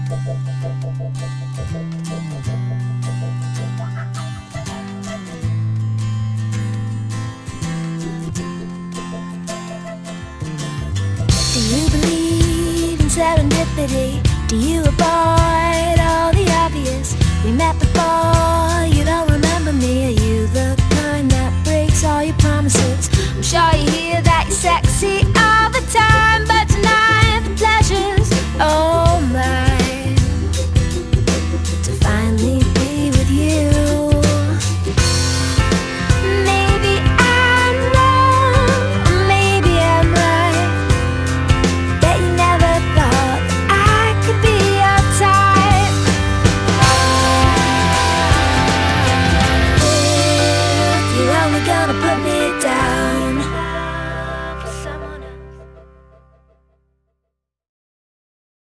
Do you believe in serendipity? Do you avoid all the obvious? We met before, you don't remember me. Are you the kind that breaks all your promises? I'm sure you hear that you're sexy all the time, but